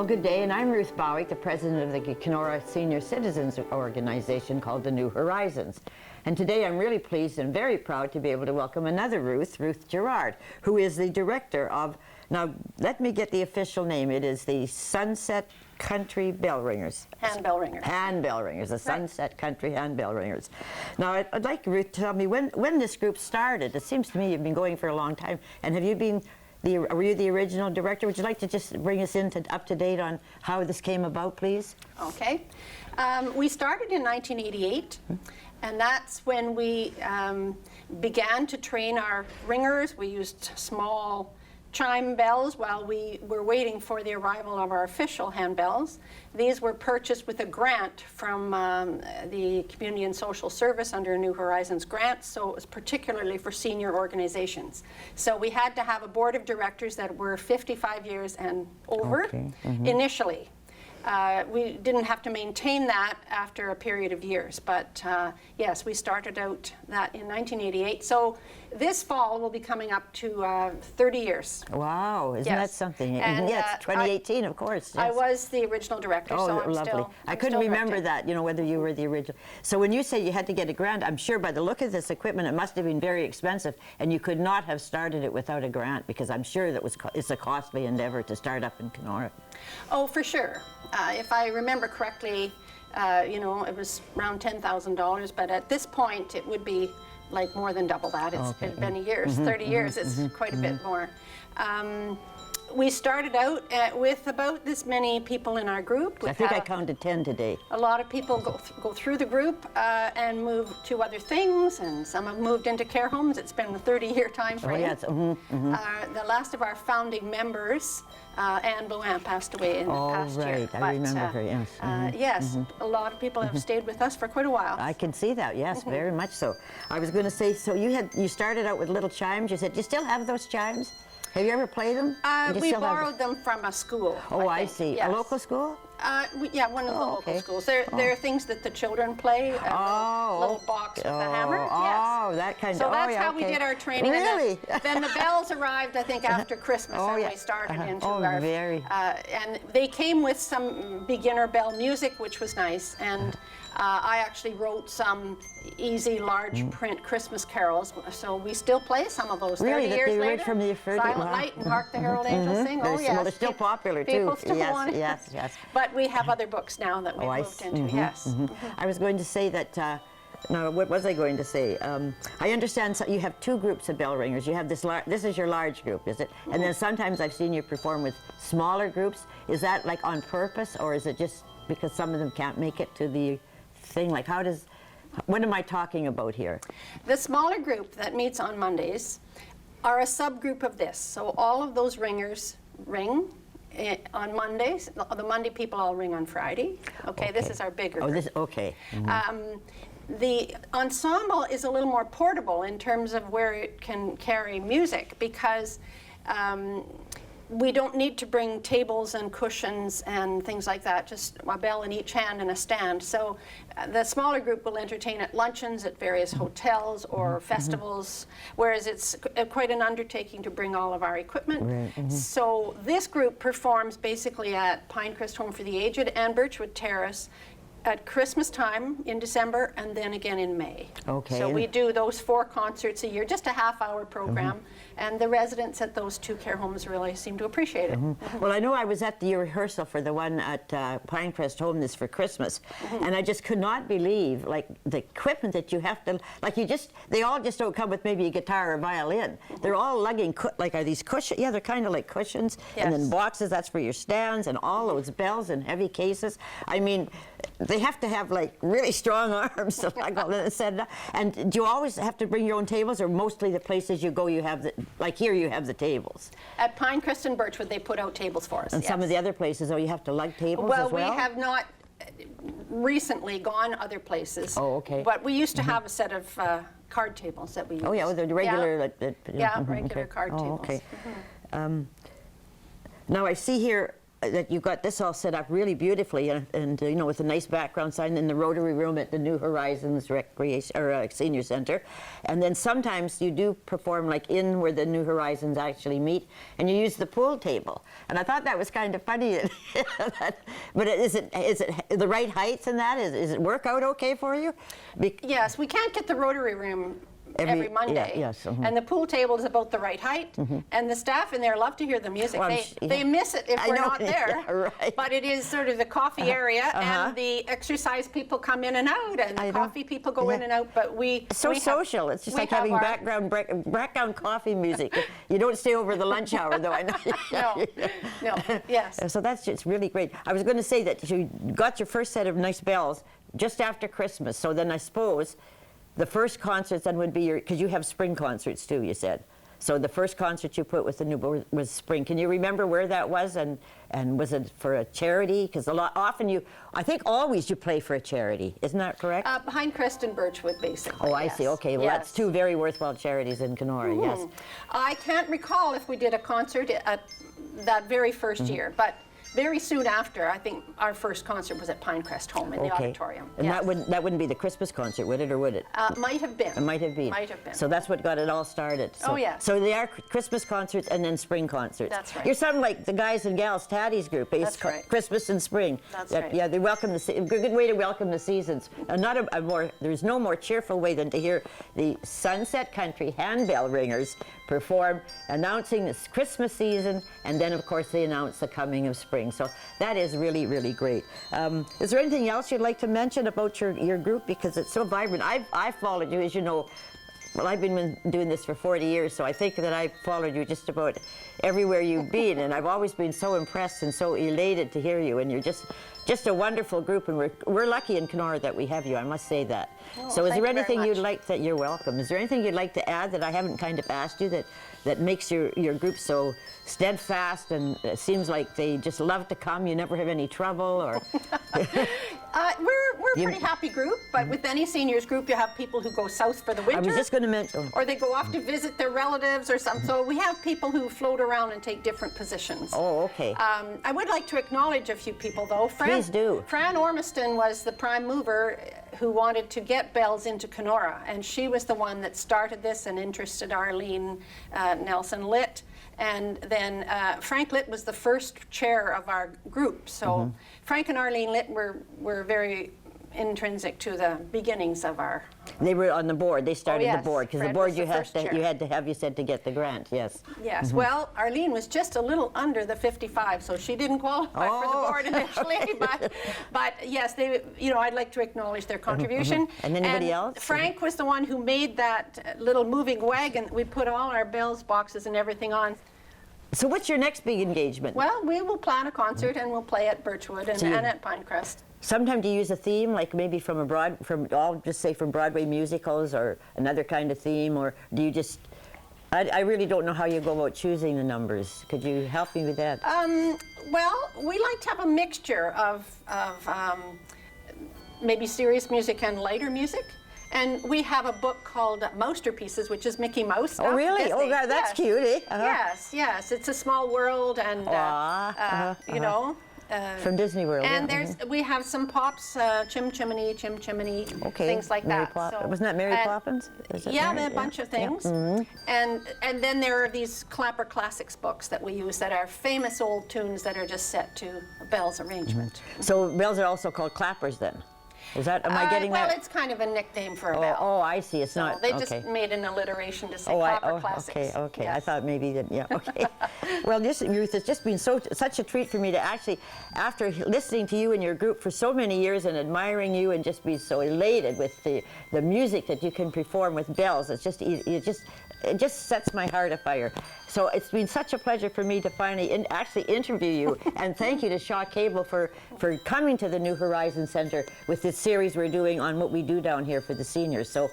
Well, good day, and I'm Ruth Bowick, the president of the Kenora Senior Citizens Organization called the New Horizons. And today I'm really pleased and very proud to be able to welcome another Ruth, Ruth Gerard, who is the director of, now let me get the official name, it is the Sunset Country Bell Ringers. Handbell Ringers. Handbell Ringers, the Sunset Country Handbell Ringers. Now I'd like Ruth to tell me when this group started. It seems to me you've been going for a long time, and have you been were you the original director? Would you like to just bring us up to date on how this came about, please? Okay. We started in 1988, and that's when we began to train our ringers. We used small chime bells while we were waiting for the arrival of our official handbells. These were purchased with a grant from the Community and Social Service under New Horizons grants, so it was particularly for senior organizations. So we had to have a board of directors that were 55 years and over initially. We didn't have to maintain that after a period of years, but yes, we started out that in 1988. So this fall will be coming up to 30 years. Wow, isn't that something? And, yes, 2018, of course. Yes. I was the original director, so I'm lovely. I I'm couldn't still remember directing. that, you know, whether you were the original. So when you say you had to get a grant, I'm sure by the look of this equipment, it must have been very expensive, and you could not have started it without a grant, because I'm sure that it's a costly endeavor to start up in Kenora. Oh, for sure. If I remember correctly, you know, it was around $10,000, but at this point it would be like more than double that. It's been many years, 30 years, it's quite a bit more. We started out with about this many people in our group. I think I counted 10 today. A lot of people go through the group and move to other things, and some have moved into care homes. It's been a 30-year time frame. Oh, yes. The last of our founding members, Anne Blouin, passed away in the past year. Right, I remember her, yes. Yes, a lot of people have stayed with us for quite a while. I can see that, yes, very much so. I was going to say, so you started out with little chimes. You said, do you still have those chimes? Have you ever played them? We borrowed them from a school. Oh, I see. Yes. A local school? Yeah, one of the local schools. They're things that the children play. A little box with a hammer. Oh, that kind of. So that's how we did our training. Really? And then the bells arrived, I think, after Christmas, and we started into our. And they came with some beginner bell music, which was nice. And I actually wrote some easy, large print Christmas carols. So we still play some of those. Really, 30 years later. From the Silent Night and Hark the Herald Angels Sing. Oh, yes. Well, they're still popular, too. People still want it. Yes. But we have other books now that we've moved into, yes. I was going to say that, no, what was I going to say? I understand you have two groups of bell ringers. You have this is your large group, is it? And then sometimes I've seen you perform with smaller groups. Is that like on purpose, or is it just because some of them can't make it to the thing? Like what am I talking about here? The smaller group that meets on Mondays are a subgroup of this. So all of those ringers ring on Mondays. The Monday people all ring on Friday. Okay, this is our bigger group. The ensemble is a little more portable in terms of where it can carry music, because we don't need to bring tables and cushions and things like that, just a bell in each hand and a stand. So the smaller group will entertain at luncheons at various hotels or festivals, whereas it's quite an undertaking to bring all of our equipment. So this group performs basically at Pinecrest Home for the Aged and Birchwood Terrace at Christmas time in December, and then again in May. Okay. So we do those 4 concerts a year, just a half-hour program, and the residents at those 2 care homes really seem to appreciate it. Well, I know I was at the rehearsal for the one at Pinecrest Home this for Christmas, and I just could not believe, like, the equipment that you have to, like, they all just don't come with maybe a guitar or violin. They're all lugging, like, are these cushions? Yeah, they're kind of like cushions, and then boxes, that's for your stands, and all those bells and heavy cases. I mean, they have to have like really strong arms. And do you always have to bring your own tables, or mostly the places you go you have like here you have the tables? At Pinecrest and Birchwood they put out tables for us. And some of the other places, you have to lug tables as well? Well, we have not recently gone other places. Oh, okay. But we used to have a set of card tables that we used. Oh yeah, the regular. Regular card tables. Okay. Now I see here that you got this all set up really beautifully, and you know, with a nice background sign in the Rotary Room at the New Horizons Recreation or Senior Center, and then sometimes you do perform like in where the New Horizons actually meet, and you use the pool table. And I thought that was kind of funny. But is it the right heights in that? Is it work out okay for you? Yes, we can't get the Rotary Room every Monday. Yeah, yes, and the pool table is about the right height, and the staff in there love to hear the music. Well, they miss it if we're not there. Yeah, right. But it is sort of the coffee area, and the exercise people come in and out, and the coffee people go in and out. But it's so social. It's just like having background coffee music. You don't stay over the lunch hour, though. I know. No. Yes. So that's just really great. I was going to say that you got your first set of nice bells just after Christmas. So then I suppose the first concerts then would be because you have spring concerts too, you said. So the first concert you put with the new was spring. Can you remember where that was, and was it for a charity? Because I think always you play for a charity, isn't that correct? Behind Crest and Birchwood, basically. Oh, I see. Okay, well that's two very worthwhile charities in Kenora. Yes. I can't recall if we did a concert at that very first year, but very soon after, I think our first concert was at Pinecrest Home in the auditorium. And that wouldn't be the Christmas concert, would it, or would it? Might have been. It might have been. Might have been. So that's what got it all started. So, oh, yeah. So they are Christmas concerts and then spring concerts. That's right. You're something like the guys and gals Taddy's group. That's right. Christmas and spring. That's right. Yeah, they welcome a good way to welcome the seasons. There's no more cheerful way than to hear the Sunset Country Handbell Ringers perform, announcing this Christmas season, and then of course they announce the coming of spring. So that is really, really great. Is there anything else you'd like to mention about your group, because it's so vibrant? I've followed you, as you know. Well, I've been doing this for 40 years, so I think that I've followed you just about everywhere you've been, and I've always been so impressed and so elated to hear you, and you're just a wonderful group, and we're lucky in Kenora that we have you, I must say that. Oh, so is there thank you anything very you'd much. like that you're welcome. Is there anything you'd like to add that I haven't kind of asked you that makes your group so steadfast, and it seems like they just love to come, you never have any trouble, or... We're a pretty happy group, but with any seniors group, you have people who go south for the winter. I was just going to mention... Or they go off to visit their relatives or something. So we have people who float around and take different positions. Oh, okay. I would like to acknowledge a few people, though. Please do. Fran Ormiston was the prime mover who wanted to get bells into Kenora, and she was the one that started this and interested Arlene Nelson Litt. And then Frank Litt was the first chair of our group. So Frank and Arlene Litt were very intrinsic to the beginnings of our... They were on the board. They started yes. the board, because the Fred board was you the first chair. had to have, you said, to get the grant. Yes. Yes. Well, Arlene was just a little under the 55, so she didn't qualify for the board initially. but yes, they. I'd like to acknowledge their contribution. And anybody else? Frank was the one who made that little moving wagon that we put all our bells boxes and everything on. So what's your next big engagement? Well, we will plan a concert and we'll play at Birchwood and at Pinecrest. Sometimes do you use a theme, like maybe from I'll just say from Broadway musicals, or another kind of theme, or do you just... I really don't know how you go about choosing the numbers. Could you help me with that? Well, we like to have a mixture of maybe serious music and lighter music. And we have a book called Mousterpieces, which is Mickey Mouse stuff. Oh, really? Disney. Oh, God, that's cute, eh? Yes. It's a small world, and you know. From Disney World. And we have some pops, Chim Chimney, things like that. Wasn't that Mary Poppins? A bunch of things. And then there are these Clapper Classics books that we use that are famous old tunes that are just set to a Bell's arrangement. So bells are also called clappers then? Is that, am I getting that? Well, it's kind of a nickname for a bell. Oh, I see. It's not. They just made an alliteration to say Clapper Classics. Okay. Yes. I thought maybe that. Yeah. Okay. Well, Ruth, it's just been such a treat for me to actually, after listening to you and your group for so many years and admiring you and just be so elated with the music that you can perform with bells. It's just it just sets my heart afire. So it's been such a pleasure for me to finally actually interview you, and thank you to Shaw Cable for coming to the New Horizons Center with this series we're doing on what we do down here for the seniors. So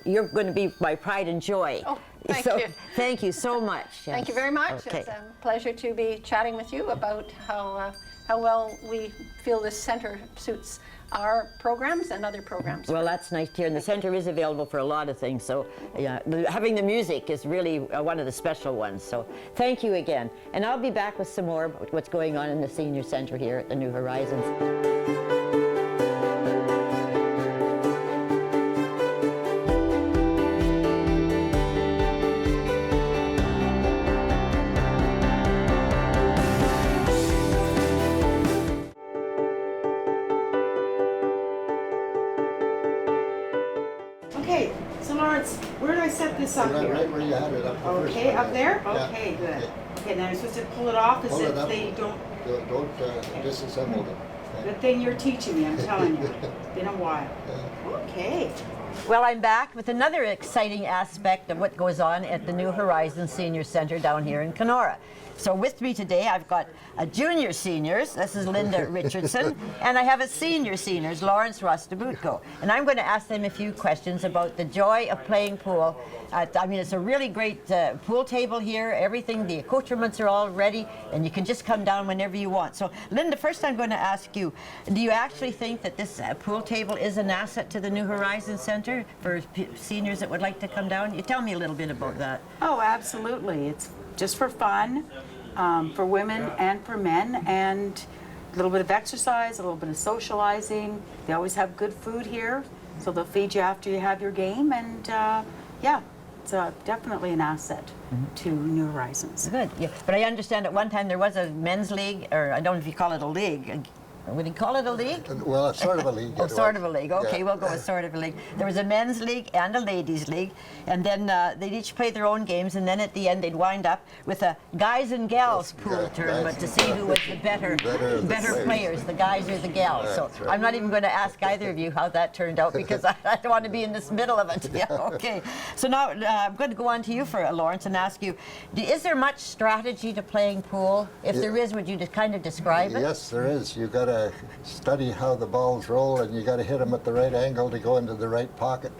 you're going to be my pride and joy. Oh, thank you. Thank you so much. Yes. Thank you very much. Okay. It's a pleasure to be chatting with you about how well we feel this center suits our programs and other programs. Well, that's nice to hear. And the center is available for a lot of things. So yeah, having the music is really one of the special ones. So thank you again. And I'll be back with some more about what's going on in the senior center here at the New Horizons. Okay, so Lawrence, where do I set this up here? Right where you had it, up the first Okay, one, up yeah. there? Yeah. Okay, good. Okay. Okay, then I'm supposed to pull it off as Pull it if up. they don't... Don't disassemble them. Good thing you're teaching me, I'm telling you. It's been a while. Okay. Well, I'm back with another exciting aspect of what goes on at the New Horizons Senior Center down here in Kenora. So with me today, I've got a junior seniors, this is Linda Richardson, and I have a senior seniors, Lawrence Rostabutko. And I'm going to ask them a few questions about the joy of playing pool. I mean, it's a really great pool table here, everything, the accoutrements are all ready, and you can just come down whenever you want. So, Linda, first I'm going to ask you, do you actually think that this pool table is an asset to the New Horizons Center for seniors that would like to come down? You tell me a little bit about that. Oh, absolutely. It's just for fun, for women and for men, and a little bit of exercise, a little bit of socializing. They always have good food here, so they'll feed you after you have your game, and yeah, it's definitely an asset to New Horizons. Good, yeah. But I understand at one time there was a men's league, or I don't know if you call it a league. Would you call it a league? Well, it's sort of a league. Oh, sort of a league. Okay, Yeah. we'll go with sort of a league. There was a men's league and a ladies' league, and then they'd each play their own games, and then at the end they'd wind up with a guys and gals pool guys tournament to and see who was the better Better players, the guys or the gals. So That's right. I'm not even going to ask either of you how that turned out because I don't want to be in this middle of it. Yeah, okay. So now I'm going to go on to you for Lawrence and ask you, is there much strategy to playing pool? If there is, would you just kind of describe it? Yes, there is. You got to study how the balls roll, and you got to hit them at the right angle to go into the right pocket,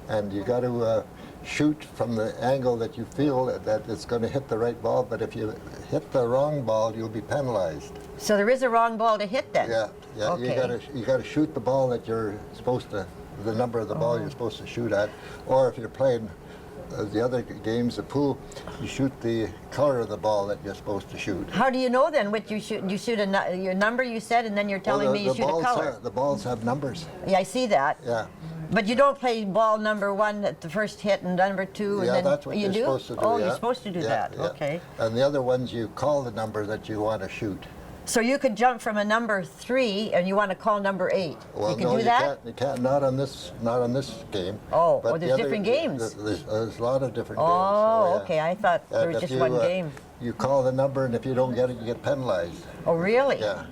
and you got to shoot from the angle that you feel that it's going to hit the right ball. But if you hit the wrong ball, you'll be penalized. So there is a wrong ball to hit then? Yeah, yeah. Okay. You got to shoot the ball that you're supposed to, the number of the ball you're supposed to shoot at, or if you're playing the other games, the pool, you shoot the color of the ball that you're supposed to shoot. How do you know then what you shoot? You shoot your number, you said, and then you're telling me you shoot a color. The balls have numbers. Yeah, I see that. Yeah. But you don't play ball number one at the first hit and number two, and Yeah, then that's what you you're do? supposed to do. Oh, yeah. you're supposed to do Yeah, that. yeah. Okay. And the other ones, you call the number that you want to shoot. So you could jump from a number 3 and you want to call number 8. Well, you can no, do you that? can't. You can't. Not on this game. Oh, But well, there's the other- different games. There's a lot of different Oh, games. So, okay. I thought there was if just you, one game. You call the number, and if you don't get it, you get penalized. Oh, really? Yeah.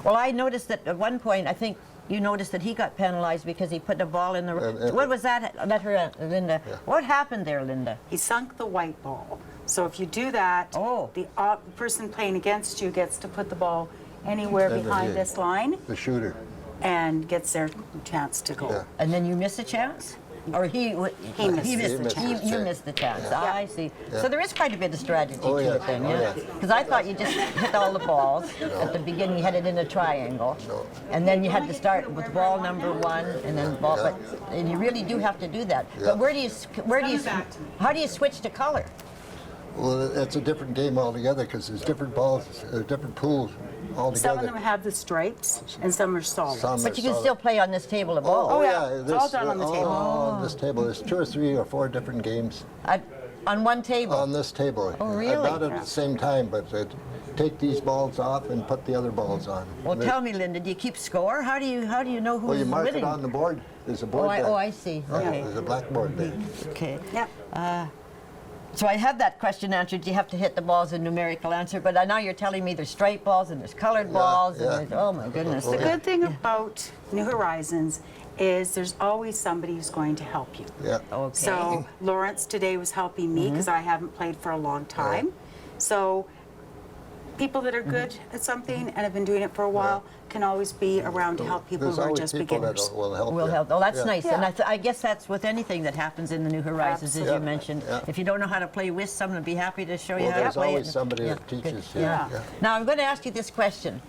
Well, I noticed that at one point, I think you noticed that he got penalized because he put the ball in the... what was that? Let her, Linda. Yeah. What happened there, Linda? He sunk the white ball. So if you do that, the person playing against you gets to put the ball anywhere Then behind the- this line The shooter. and gets their chance to go. Yeah. And then you miss a chance? Or he missed the the chance. You missed the chance. Yeah. Ah, I see. Yeah. So there is quite a bit of strategy Oh, to yeah. it then, Oh, yeah? yeah. Because I thought you just hit all the balls. At the beginning, you had it in a triangle. No. And then you had to start with ball number 1 and then ball, Yeah. and you really do have to do that. Yeah. But how do you switch to color? Well, it's a different game altogether because there's different balls, different pools altogether. Some of them have the stripes and some are solid. Some But are you can solid. still play on this table of balls. Oh, yeah. It's all done on the table. On this table. There's 2 or 3 or 4 different games On one table? on this table. Oh, really? Not at the same time, but take these balls off and put the other balls on. Well, tell me, Linda, do you keep score? How do you know who's Well, you mark winning? it on the board. There's a board there. I see. Okay. There's a blackboard there. Okay. Yeah. So I had that question answered. You have to hit the balls in numerical answer, but now you're telling me there's striped balls and there's colored balls. yeah. And there's, oh my goodness. The good thing about New Horizons is there's always somebody who's going to help you. Yeah. Okay. So Lawrence today was helping me because I haven't played for a long time. So people that are good at something and have been doing it for a while can always be around to help people There's who are always just people beginners. that will help Will you. help. Oh, that's Yeah. nice. Yeah. And I guess that's with anything that happens in the New Horizons, as you Absolutely. mentioned. Yeah. If you don't know how to play with someone, I'd be happy to show you Well, how to there's play always it. somebody Yeah. that teaches you. Yeah. Yeah. Now I'm going to ask you this question.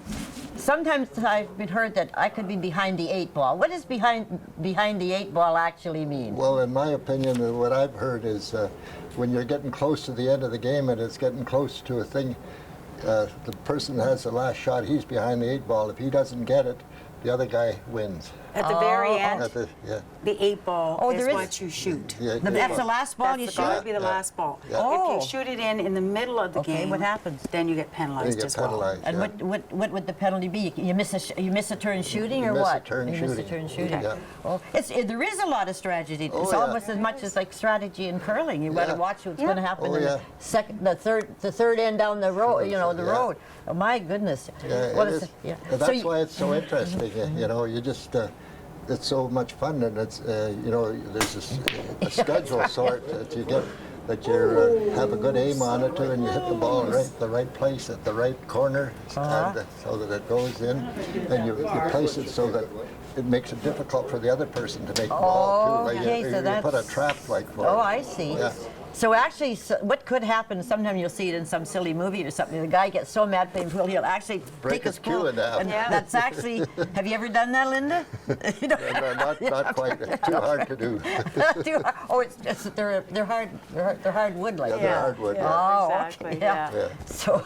sometimes I've been heard that I could be behind the 8 ball. What does behind the 8 ball actually mean? Well, in my opinion, what I've heard is when you're getting close to the end of the game and it's getting close to a thing, the person that has the last shot, he's behind the 8 ball. If he doesn't get it, the other guy wins. At the very end, Yeah. the 8 ball Oh, is there is- what you shoot. Yeah, That's the last ball you That's got to shoot? be the last ball. Yeah. Oh. If you shoot it in the middle of the Okay, game, what happens? Then you get You penalized get as well. penalized. And yeah. what would the penalty be? You miss a turn shooting, You or miss a what? turn you miss a shooting. turn shooting. Yeah. Oh, there is a lot of strategy. Oh, It's yeah. almost as much as like strategy in curling. You've got to Yeah. watch what's going to happen Oh, in yeah. the third end down the road. You know, the Yeah. road. Oh my goodness. Yeah, What it is is. it? Yeah. And So that's you- why it's so interesting. You know, you just it's so much fun, and it's you know, there's a schedule sort that you get that you have a good aim on it too, and you hit the ball the right place at the right corner, and, so that it goes in, and you place it so that it makes it difficult for the other person to make the ball too. Like okay, you so put a that's- trap like for Oh, it. I see. Yeah. So actually, what could happen, sometimes you'll see it in some silly movie or something, the guy gets so mad playing pool, he'll actually Break take his his cue pool. in half. And Yeah. that's actually, have you ever done that, Linda? You know, Not quite. It's too hard to do. oh, it's they're hard wood like Yeah, that. they're hardwood. Yeah, Oh, exactly. okay, Yeah. Yeah. So,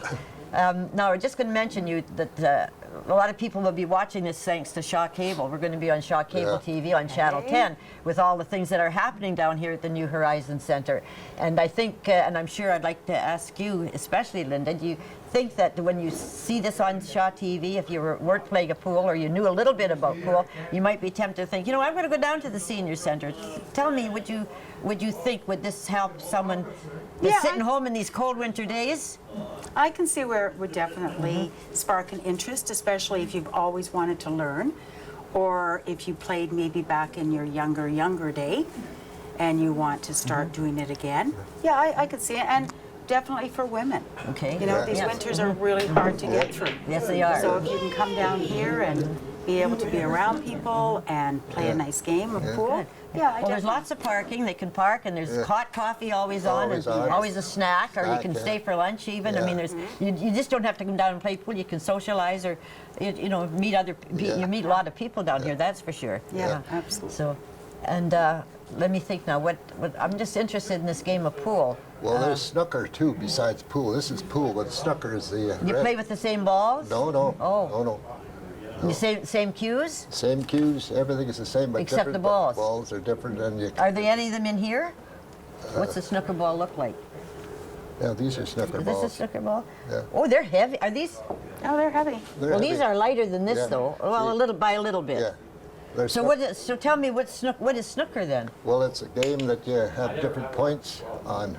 now we're just going to mention you that a lot of people will be watching this thanks to Shaw Cable. We're going to be on Shaw Cable Yeah. TV on Channel 10 with all the things that are happening down here at the New Horizons Center. And I think, and I'm sure I'd like to ask you, especially Linda, do you think that when you see this on Shaw TV, if you weren't playing a pool or you knew a little bit about pool, you might be tempted to think, you know, I'm going to go down to the senior center. Tell me, would you think, would this help someone that's Yeah, sitting home in these cold winter days? I can see where it would definitely spark an interest, especially if you've always wanted to learn, or if you played maybe back in your younger day and you want to start doing it again. Yeah, I could see it, and definitely for women. Okay. You know, Yeah. these Yes. winters are really hard to get through. Yes, they are. So if you can come down here and be able to be around people and play a nice game of pool, yeah, I Well, there's definitely. lots of parking. They can park, and there's hot coffee always on, Always and on. always a snack, or you Snack, can yeah. stay for lunch even. I Yeah. mean, there's you just don't have to come down and play pool. You can socialize, or you know, meet Yeah. you meet a lot of people down here. That's for sure. Yeah, absolutely. So, and let me think now. What I'm just interested in this game of pool. Well, there's snooker too besides pool. This is pool, but snooker is the. You play with the same balls? No, no. Oh. No. You same cues? Same cues, everything is the same, but Except different. the balls. Balls are different, and you. Are there any of them in here? What's the snooker ball look like? Yeah, these are snooker Is this a balls. snooker ball? Yeah. Oh, they're heavy. Are these? Oh, they're heavy. They're Well, these heavy. are lighter than this, Yeah. though. Well, See? by a little bit. Yeah. They're So so tell me what is snooker then? Well, it's a game that you have different points on,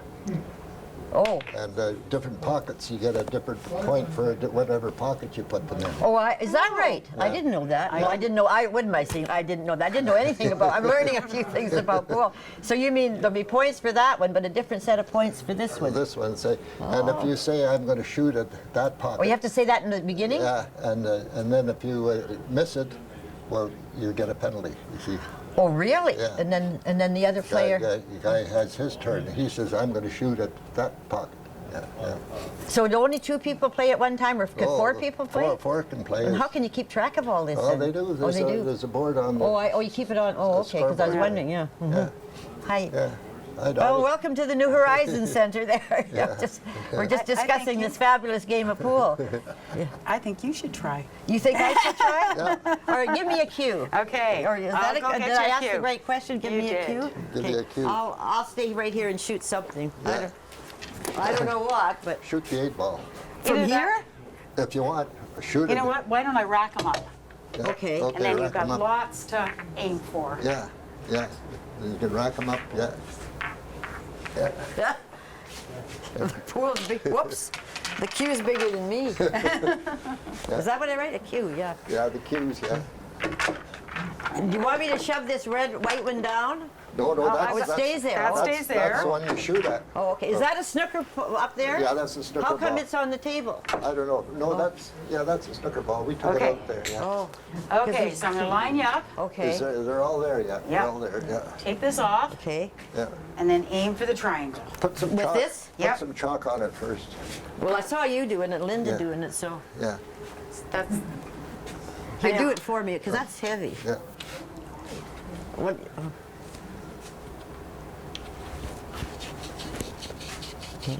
Oh, and different pockets. You get a different point for whatever pocket you put them in. oh, is that right? I Yeah. didn't know that. No, I didn't know. What am I saying? I didn't know that. I didn't know anything about. I'm learning a few things about pool. So you mean there'll be points for that one, but a different set of points for this one? This one, say, and if you say I'm going to shoot at that pocket, Oh, you have to say that in the beginning. yeah, and then if you miss it, well, you get a penalty. You see. Oh, really? Yeah. And then the other player. The guy has his turn. He says, I'm going to shoot at that pocket. Yeah. So do only 2 people play at one time, or could 4 people play? Four can play. And how can you keep track of all this? Oh, then? they do. Oh, they do. There's a board on the. Oh, you keep it on. Oh, the okay. Because I was scoreboard. wondering. Yeah. Mhm. Hi. Yeah. I Well, don't. welcome to the New Horizons Center there. We're just I think discussing you- this fabulous game of pool. I think you should try. You think I should try? All right, give me a cue. Okay. Or is I'll that go get did I you a ask the cue. right question? Give You me a did. cue. Give me a cue. I'll stay right here and shoot something. Yeah. I don't know what, but Shoot the 8-ball. from Either that- here? If you want, shoot it. You know what? Why don't I rack them up? Yeah. Okay. And then you've rack got 'em up. lots to aim for. Yeah. And you can rack them up. Yeah. Yeah. The pool's big. Whoops. The cue's bigger than me. Is that what I write? A cue, yeah. Yeah, the cues. Yeah. Do you want me to shove this white one down? No, that's. it stays there. That Oh. stays there. That's the one you shoot at. Oh, okay. Is that a snooker up there? Yeah, that's a snooker How come ball. it's on the table? I don't know. No, that's a snooker ball. We took Okay. it out there. Yeah. Oh, Okay, so I'm going to line you up, okay. They're all there. Yeah. Yeah. They're all there. Yeah. take this off, Okay. Yeah. and then aim for the triangle. Put some With chalk. this? Yep. Put some chalk on it first. Well, I saw you doing it, Linda Yeah. doing it, so. Yeah. That's Here, I do know. it for me, because that's heavy. Yeah. What? Okay.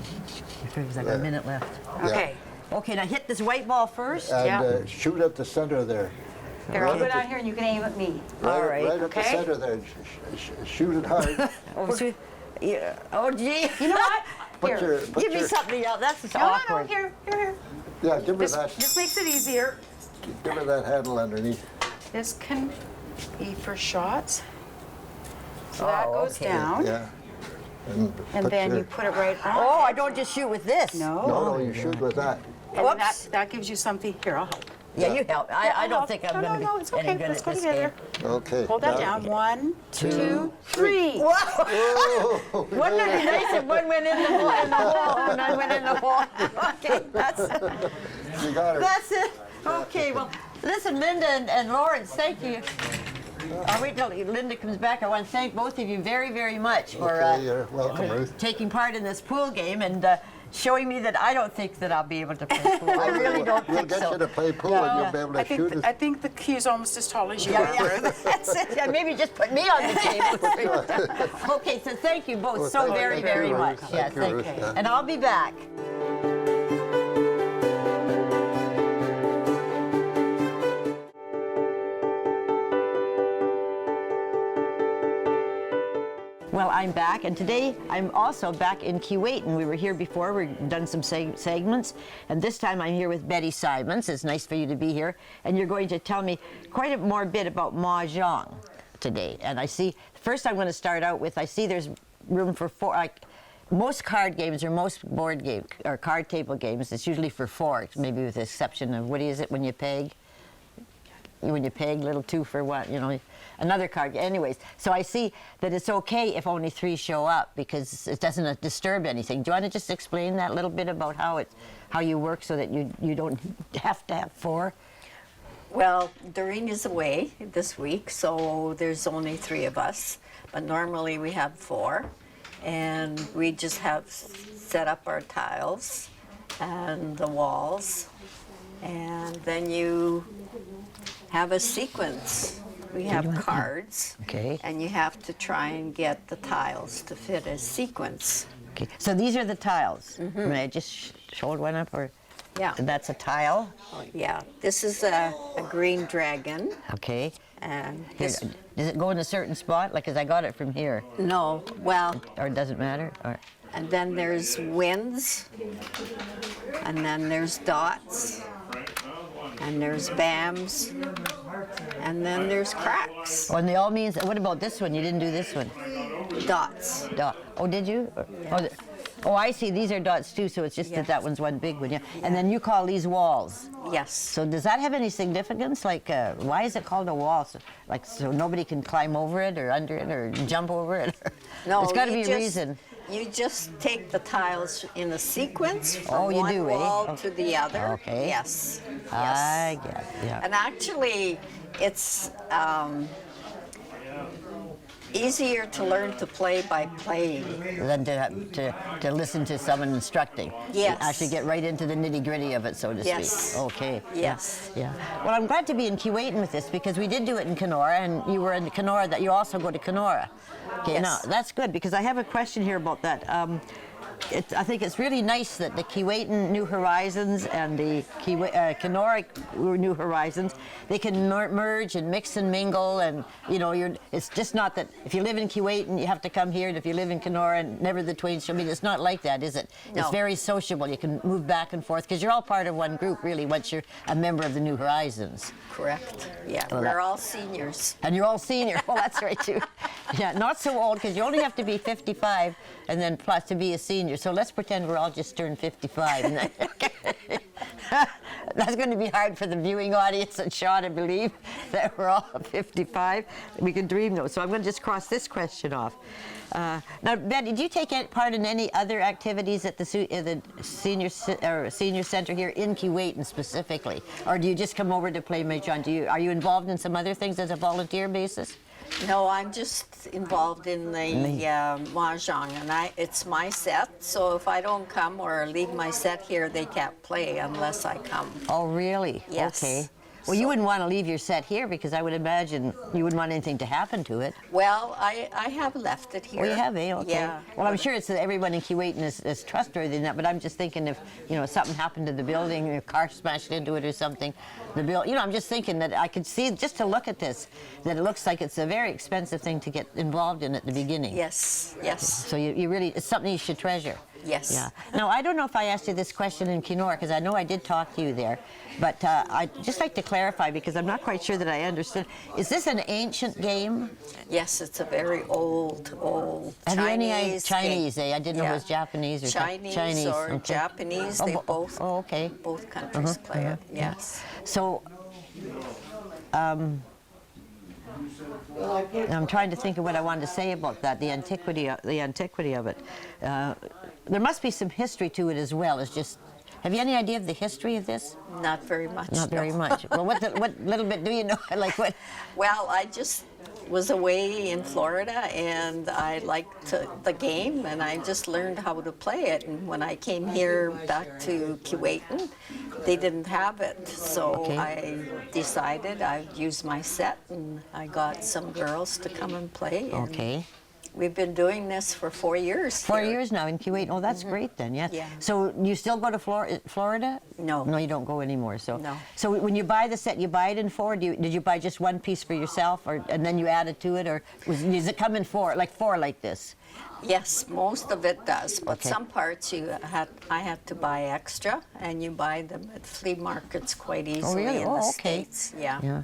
There's like a minute left. Okay. Okay, now hit this white ball first. And Yeah. shoot at the center there. Here, I'll go at down the- here and you can aim at me. All right, Right at the okay. center there. Shoot it hard. Oh, yeah. Oh, gee. You know what? Put Here. your, put Give me your, something else. That's just No, no, no, awkward. here, here. yeah, give her This, that. this makes it easier. Give her that handle underneath. This can be for shots. So that Oh, goes okay. down. Yeah. And put then your- you put it right on. Oh, I don't just shoot with this. No. No, you shoot with that. And Whoops. that gives you something. Here, I'll help. Yeah, you help. I I'll don't help. think I'm No, going to no, be it's okay. any good Let's at go this together. game. Okay. Hold that now- down. 1, 2, 3. Whoa! Oh, Wouldn't it be nice if one went in the hole and I went in the hole? Okay, you got her. that's it. Okay, well, listen, Linda and Lawrence, thank you. I'll wait till Linda comes back. I want to thank both of you very, very much for Okay, you're welcome, Ruth. taking part in this pool game and showing me that I don't think that I'll be able to play pool. I really don't We'll think get so. you to play pool and you'll be able to shoot it. I think the key is almost as tall as you Yeah, are. yeah, that's it. Yeah, maybe just put me on the table. Okay, so thank you both Well, so thank very, you, very Ruth. much. Thank Yeah, you, thank Ruth. you. Yeah. And I'll be back. Well, I'm back, and today I'm also back in Kuwait, and we were here before. We've done some segments, and this time I'm here with Betty Simons. It's nice for you to be here, and you're going to tell me quite a more bit about Mahjong today. And I see, first I'm going to start out with, I see there's room for four, like most card games or most board game or card table games, it's usually for four, maybe with the exception of, what is it when you peg? When you peg, little 2 for 1, you know, another card. Anyways, so I see that it's okay if only 3 show up because it doesn't disturb anything. Do you want to just explain that a little bit about how you work so that you don't have to have 4? Well, Doreen is away this week, so there's only 3 of us. But normally we have 4, and we just have set up our tiles and the walls, and then you have a sequence. We have cards, Okay. and you have to try and get the tiles to fit a sequence. Okay. So these are the tiles. May I just hold one up, or Yeah. that's a tile? Yeah. This is a green dragon, Okay. and Here, this. does it go in a certain spot? Like, 'cause I got it from here, No, well, or it doesn't matter? Or and then there's winds, and then there's dots, and there's bams, and then there's cracks. oh, and they all means. What about this one? You didn't do this one. Dots. Dot. Oh, did you? Oh, I see. These are dots too. So it's just Yes. that one's one big one. Yeah. And then you call these walls. Yes. So does that have any significance? Like, why is it called a wall? So, like, so nobody can climb over it or under it or jump over it? No, It's got to you be a just- reason. You just take the tiles in a sequence from Oh, you one do, eh? wall Oh. to the other. Okay. Yes. Yes. I get. Yeah. And actually, it's easier to learn to play by playing. Than to listen to someone instructing. Yes. Actually get right into the nitty gritty of it, so to Yes. speak. Okay. Yes. Yeah. Well, I'm glad to be in Kuwait with this because we did do it in Kenora, and you were in Kenora. That you also go to Kenora. Okay. Yes. Now that's good because I have a question here about that. I think it's really nice that the Kuwaitan New Horizons and the Kenora New Horizons, they can merge and mix and mingle, and you know, it's just not that if you live in Kuwait and you have to come here, and if you live in Kenora and never the twain shall meet. It's not like that, is it? No. It's very sociable. You can move back and forth because you're all part of one group, really, once you're a member of the New Horizons. Correct. Yeah, Well, we're that- all seniors. And you're all senior. Well, that's right, too. Yeah, not so old, because you only have to be 55 and then plus to be a senior. So let's pretend we're all just turned 55. And then, that's going to be hard for the viewing audience and Sean to believe that we're all 55. We can dream, though. So I'm going to just cross this question off. Now, Betty, did you take part in any other activities at the senior center here in Kuwait specifically? Or do you just come over to play Mahjong? Are you involved in some other things as a volunteer basis? No, I'm just involved in the Mahjong, and it's my set, so if I don't come or leave my set here, they can't play unless I come. Oh, really? Yes. Okay. Well, you wouldn't want to leave your set here because I would imagine you wouldn't want anything to happen to it. Well, I have left it here. Oh, you have, eh? Okay. Yeah. Well, I'm sure it's everyone in Kuwait is trustworthy in that, but I'm just thinking if, something happened to the building, a car smashed into it or something, I'm just thinking that I could see, just to look at this, that it looks like it's a very expensive thing to get involved in at the beginning. Yes, yes. So you really, it's something you should treasure. Yes. Yeah. Now, I don't know if I asked you this question in Kenora, because I know I did talk to you there, but I'd just like to clarify, because I'm not quite sure that I understood. Is this an ancient game? Yes, it's a very old Have you any idea? Chinese Chinese, game. eh? I didn't know it was Japanese or Chinese or okay. Japanese. Oh, They both. Oh, okay. Both countries play it. Yes. So, I'm trying to think of what I wanted to say about that, the antiquity of it. There must be some history to it as well. It's just, have you any idea of the history of this? Not very much. Not very no. much. Well, what little bit do you know? Like what? Well, I just was away in Florida, and I liked the game, and I just learned how to play it. And when I came here back to Kuwait, they didn't have it, so Okay. I decided I'd use my set, and I got some girls to come and play. And Okay. we've been doing this for 4 years. 4 here. years now in Kuwait. Oh, that's great then. Yeah. Yeah. So you still go to Florida? No. No, you don't go anymore. So. No. So when you buy the set, you buy it in four. Did you buy just one piece for yourself, and then you added to it, or does it come in four like this? Yes, most of it does, but Okay. some parts I had to buy extra, and you buy them at flea markets quite easily really? in Oh, the okay. States. Yeah. Yeah.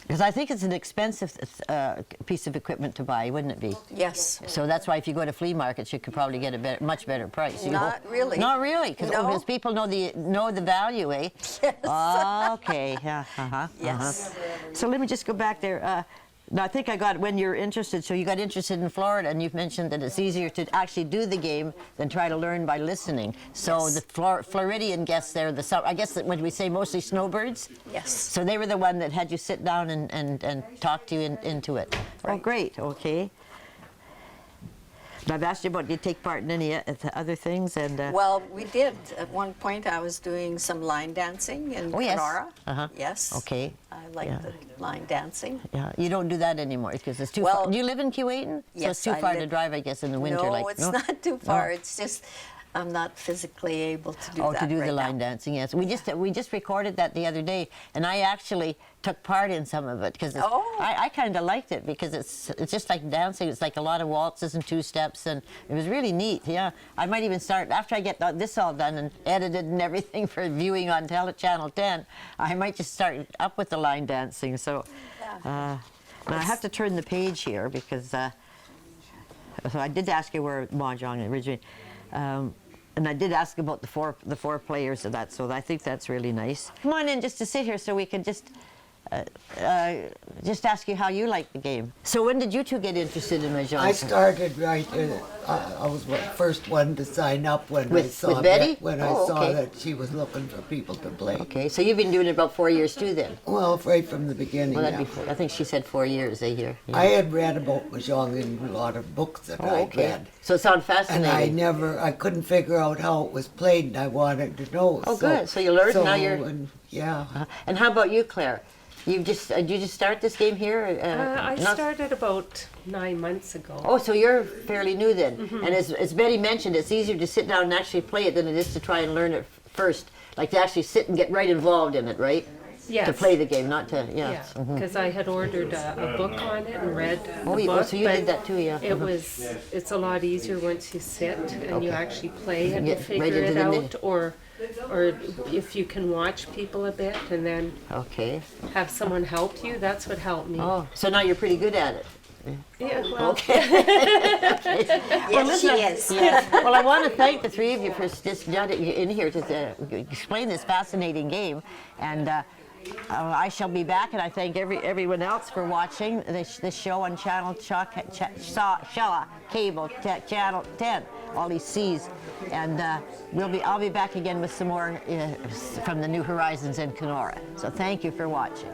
Because I think it's an expensive piece of equipment to buy, wouldn't it be? Yes. So that's why if you go to flea markets, you could probably get a much better price. You Not go, really. Not really, because No. people know the value, eh? Yes. Oh, okay. Yeah. Yes. So let me just go back there. Now I think I got when you're interested. So you got interested in Florida, and you've mentioned that it's easier to actually do the game than try to learn by listening. So Yes. the Floridian guests there, I guess that when we say mostly snowbirds. Yes. So they were the one that had you sit down and talk to you into it. Oh, Right. great. Okay. I've asked you about, do you take part in any other things? And Well, we did. At one point, I was doing some line dancing in Oh, yes. Kenora. Uh-huh. Yes. Okay. I like Yeah. the line dancing. yeah, you don't do that anymore because it's too Well, far. Do you live in Kuwait? So it's yes, too I far to live- drive, I guess, in the winter. No, like, it's not too far. It's just I'm not physically able to do Oh, that to do right the now. line dancing, yes. We just recorded that the other day, and I actually took part in some of it because Oh. I kind of liked it because it's just like dancing. It's like a lot of waltzes and two steps, and it was really neat. Yeah, I might even start after I get this all done and edited and everything for viewing on Channel 10. I might just start up with the line dancing. So now I have to turn the page here because. So I did ask you where Mahjong originated, and I did ask about the four players of that. So I think that's really nice. Come on in just to sit here, so we can just ask you how you like the game. So when did you two get interested in Mahjong? I started right. I was the first one to sign up when I With saw Betty? that. When Oh, I saw okay. that she was looking for people to play. Okay, so you've been doing it about 4 years too, then. Well, right from the beginning. Well, that'd yeah. be I think she said 4 years. Here. Yeah. I had read about Mahjong in a lot of books that Oh, I'd okay. read. So it sounds And fascinating. I couldn't figure out how it was played, and I wanted to know. Oh, good. So you learned, now you're- yeah. And how about you, Claire? You just did you just start this game here? I not- started about 9 months ago. Oh, so you're fairly new then. And as Betty mentioned, it's easier to sit down and actually play it than it is to try and learn it first. Like to actually sit and get right involved in it, right? Yes. To play the game, not to, Yeah, yeah. because I had ordered a book on it and read Oh, the you- oh, book. so you but did that too, yeah. It's a lot easier once you sit and you actually play and Get right figure into it the out, or if you can watch people a bit and then Okay. have someone help you. That's what helped me. Oh, so now you're pretty good at it. Yeah, well, Yes, she is. Yeah. Well, I want to thank the three of you for just getting in here to explain this fascinating game. And I shall be back, and I thank everyone else for watching this show on Channel Cable Channel 10, all these C's. And I'll be back again with some more from the New Horizons in Kenora. So thank you for watching.